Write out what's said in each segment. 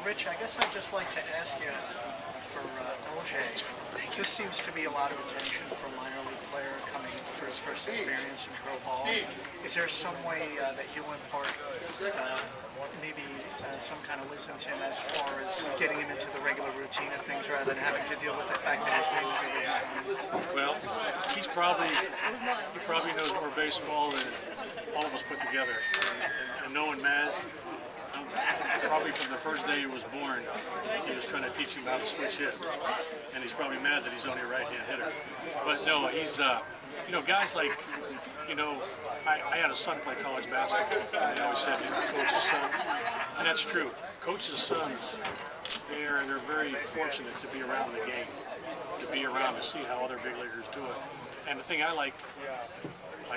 Rich, I guess I'd just like to ask you for OJ. This seems to be a lot of attention for a minor league player coming for his first experience in pro ball. Is there some way that you impart maybe some kind of wisdom to him as far as getting him into the regular routine of things rather than having to deal with the fact that his name is his son? Well, he probably knows more baseball than all of us put together. And knowing Maz, probably from the first day he was born, he was trying to teach him how to switch hit. And he's probably mad that he's only a right-hand hitter. But no, he's, guys like, I had a son play college basketball, and they always said, coach's son. And that's true. Coaches' sons, they're very fortunate to be around the game, to be around to see how other big leaguers do it. And the thing I like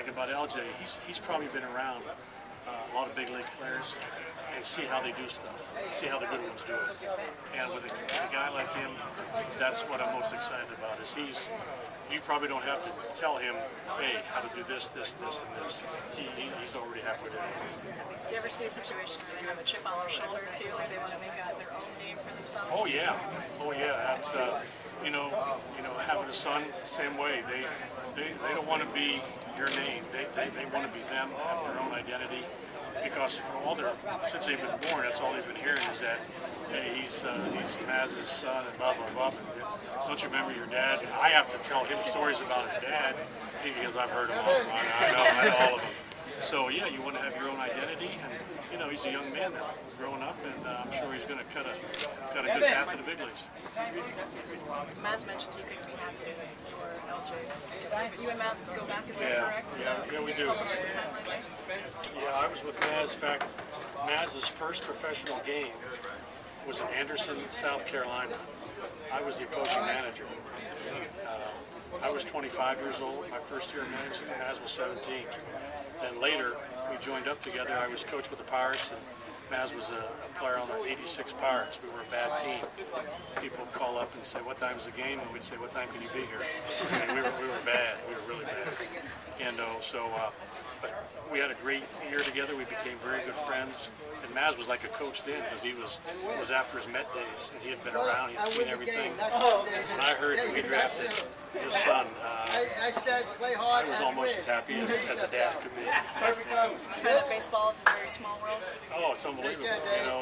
about LJ, he's probably been around a lot of big league players and see how they do stuff, see how the good ones do it. And with a guy like him, that's what I'm most excited about. Is you probably don't have to tell him, hey, how to do this, this, this, and this. He's already halfway there. Do you ever see a situation where they have a chip on their shoulder too, like they want to make their own name for themselves? Oh yeah. That's having a son, same way. They don't want to be your name. They want to be them, have their own identity. Because for since they've been born, that's all they've been hearing is that, hey, he's Maz's son and blah, blah, blah. And don't you remember your dad? And I have to tell him stories about his dad because I've heard them all. I know all of them. So yeah, you want to have your own identity, and he's a young man now, growing up, and I'm sure he's going to cut a good path to the big leagues. Maz mentioned you couldn't be happy for LJ's skill. You and Maz go back, is that correct? Yeah, we do. Yeah, I was with Maz. In fact, Maz's first professional game was in Anderson, South Carolina. I was the opposing manager. I was 25 years old, my first year managing, and Maz was 17. Then later, we joined up together. I was coach with the Pirates, and Maz was a player on the 86 Pirates. We were a bad team. People would call up and say, what time's the game? And we'd say, what time can you be here? And we were bad. We were really bad. And but we had a great year together. We became very good friends. And Maz was like a coach then because it was after his Met days, and he had been around. He had seen everything. When I heard that we drafted his son, I was almost as happy as a dad could be. I find that baseball is a very small world. Oh, it's unbelievable.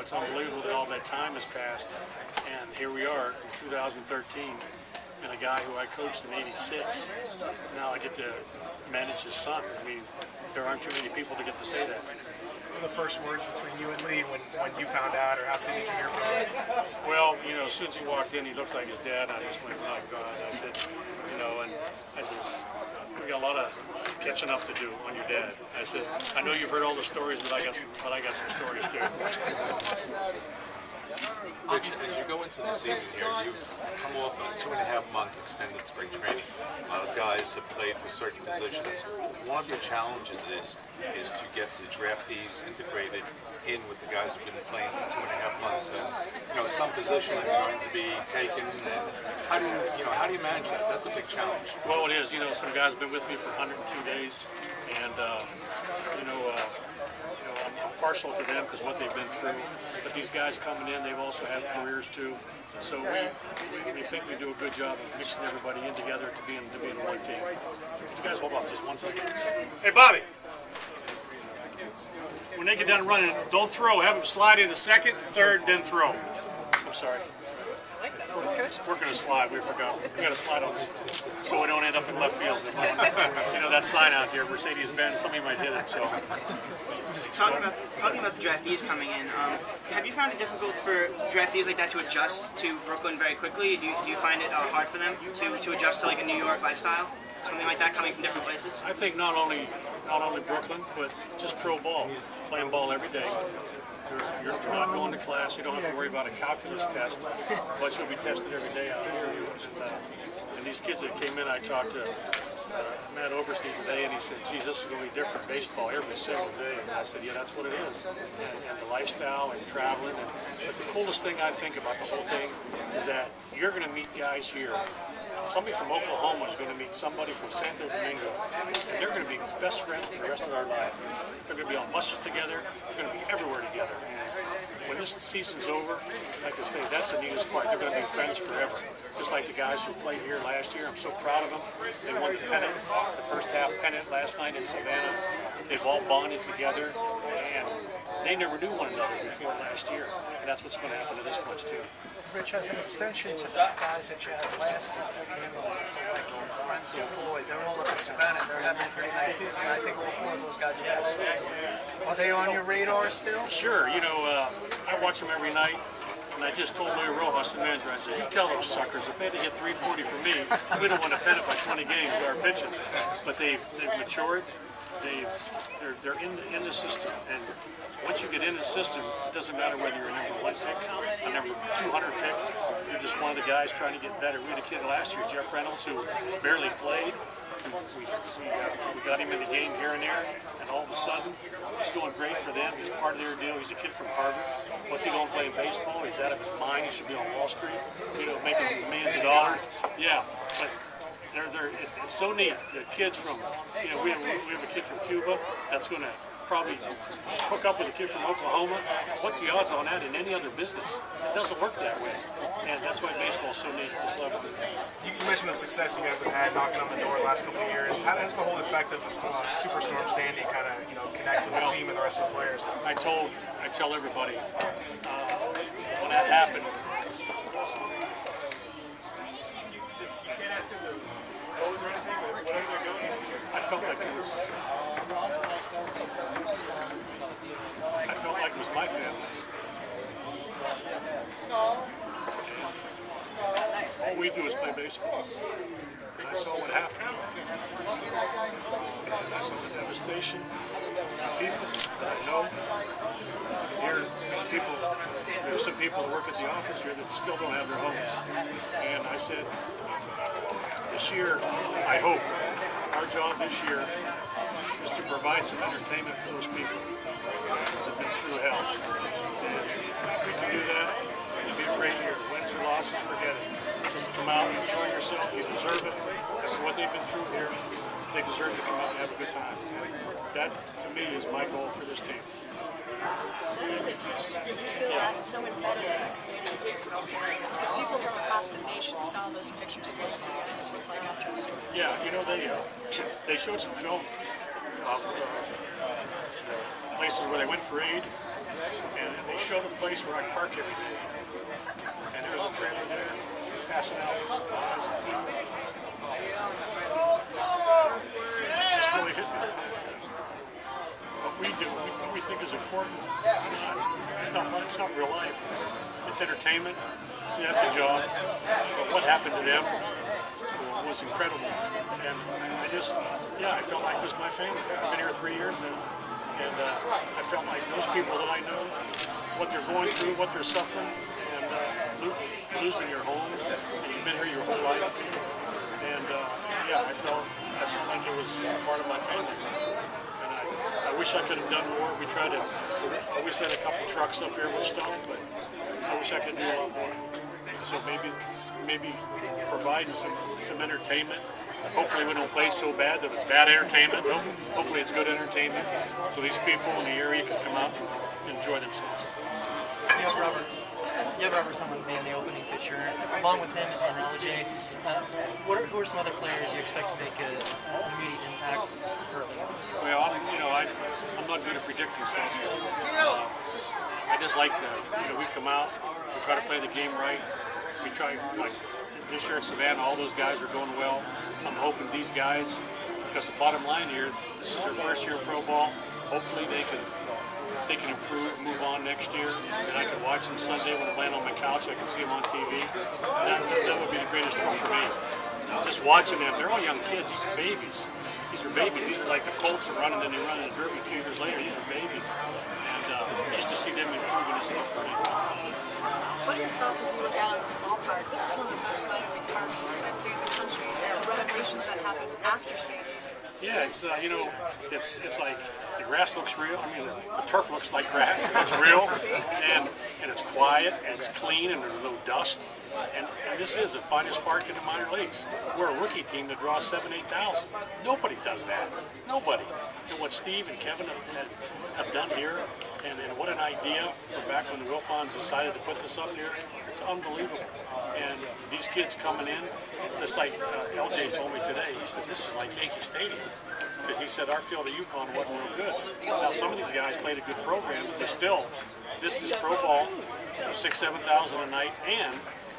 It's unbelievable that all that time has passed, and here we are in 2013, and a guy who I coached in '86, now I get to manage his son. I mean, there aren't too many people that get to say that. The first words between you and Lee when you found out, or how soon did you hear from him? Well, as soon as he walked in, he looks like his dad. I just went, oh God. I said, and I said, we got a lot of catching up to do on your dad. I said, I know you've heard all the stories, but I got some stories too. Rich, as you go into the season here, you've come off a 2.5-month extended spring training. Guys have played for certain positions. One of your challenges is to get the draftees integrated in with the guys who've been playing for 2.5 months. And some positions are going to be taken. And how do you manage that? That's a big challenge. Well, it is. Some guys have been with me for 102 days, and I'm partial to them because what they've been through. But these guys coming in, they've also have careers too. So we think we do a good job of mixing everybody in together to be in one team. You guys hold off just 1 second. Hey, Bobby. When they get done running, don't throw. Have them slide into second, third, then throw. I'm sorry. I like that always, Coach. We're going to slide. We forgot. We got to slide on this so we don't end up in left field. That sign out there, Mercedes-Benz. Somebody might hit it. So. Talking about the draftees coming in, have you found it difficult for draftees like that to adjust to Brooklyn very quickly? Do you find it hard for them to adjust to like a New York lifestyle, something like that, coming from different places? I think not only Brooklyn, but just pro ball, playing ball every day. You're not going to class. You don't have to worry about a calculus test, but you'll be tested every day out here. And these kids that came in, I talked to Matt Oberstein today, and he said, geez, this is going to be different baseball every single day. And I said, yeah, that's what it is. And the lifestyle and traveling. But the coolest thing I think about the whole thing is that you're going to meet guys here somebody from Oklahoma is going to meet somebody from Santo Domingo, and they're going to be best friends for the rest of their life. They're going to be on buses together. They're going to be everywhere together. And when this season's over, like I say, that's the neatest part. They're going to be friends forever. Just like the guys who played here last year. I'm so proud of them. They won the pennant, the first half pennant last night in Savannah. They've all bonded together, and they never knew one another before last year. And that's what's going to happen to this bunch too. Rich, as an extension to the guys that you had last year, like friends of boys, they're all up in Savannah, they're having a pretty nice season. I think all four of those guys are best. Are they on your radar still? Sure, you know, I watch them every night, and I just told Larry Rojas, the manager, I said, you tell those suckers, if they had to hit 340 for me, we don't want to pennant by 20 games with our pitching. But they've matured, they're in the system, and once you get in the system, it doesn't matter whether you're a number 1 pick, a number 200 pick, you're just one of the guys trying to get better. We had a kid last year, Jeff Reynolds, who barely played. We got him in the game here and there, and all of a sudden, he's doing great for them. He's part of their deal. He's a kid from Harvard. What's he going to play in baseball? He's out of his mind. He should be on Wall Street, you know, making millions of dollars. Yeah, but it's so neat. The kids from, you know, we have a kid from Cuba that's going to probably hook up with a kid from Oklahoma. What's the odds on that in any other business? It doesn't work that way, and that's why baseball's so neat at this level. You mentioned the success you guys have had knocking on the door the last couple of years. How does the whole effect of the Superstorm Sandy kind of, you know, connect with the team and the rest of the players? I tell everybody when that happened. I felt like it was my family. All we do is play baseball. And I saw what happened. And I saw the devastation to people that I know. Here, there's some people that work at the office here that still don't have their homes. And I said, this year, I hope our job this year is to provide some entertainment for those people that have been through hell. And if we can do that, it'll be a great year. Wins or losses, forget it. Just come out and enjoy yourself. You deserve it. After what they've been through here, they deserve to come out and have a good time. That, to me, is my goal for this team. Do you feel that it's so embedded in the community? Because people from across the nation saw those pictures of what it looked like after the storm. Yeah, you know, they showed some film of the places where they went for aid, and they showed a place where I park every day. And there was a trailer there passing out supplies and food. It just really hit me. What we do, what we think is important, it's not real life. It's entertainment. Yeah, it's a job. But what happened to them was incredible. And I felt like it was my family. I've been here 3 years now. And I felt like those people that I know, what they're going through, what they're suffering, and losing your homes, and you've been here your whole life. And I felt like it was part of my family. And I wish I could have done more. I wish I had a couple trucks up here with stuff, but I wish I could do a lot more. So maybe providing some entertainment. Hopefully we don't play so bad that it's bad entertainment. Hopefully it's good entertainment. So these people in the area can come out and enjoy themselves. You have Robert Sumlin being the opening pitcher. Along with him and LJ, who are some other players you expect to make an immediate impact early? Well, I'm not good at predicting stuff. I just like we come out, we try to play the game right. We try, like this year at Savannah, all those guys are going well. I'm hoping these guys, because the bottom line here, this is their first year of pro ball. Hopefully they can improve, move on next year, and I can watch them Sunday when I'm laying on my couch. I can see them on TV. That would be the greatest thing for me. Just watching them, they're all young kids. These are babies. These are babies. These are like the Colts are running, and they run in the Derby 2 years later. These are babies, and just to see them improving is enough for me. What are your thoughts as you look out on this ballpark? This is one of the most minor league parks, I'd say, in the country. The renovations that happened after Sandy. Yeah, it's it's like the grass looks real. I mean, the turf looks like grass. It looks real, and it's quiet and it's clean and there's no dust. And this is the finest park in the minor leagues. We're a rookie team that draws 7,000-8,000. Nobody does that. Nobody. And what Steve and Kevin have done here, and what an idea for back when the Wilcons decided to put this up here, it's unbelievable. And these kids coming in, it's like LJ told me today, he said, this is like Yankee Stadium. Because he said our field at UConn wasn't real good. Now some of these guys played a good program, but still, this is pro ball, 6,000-7,000 a night, and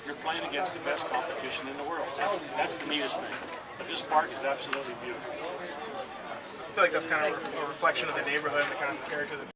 you're playing against the best competition in the world. That's the neatest thing. But this park is absolutely beautiful. I feel like that's kind of a reflection of the neighborhood and the kind of character that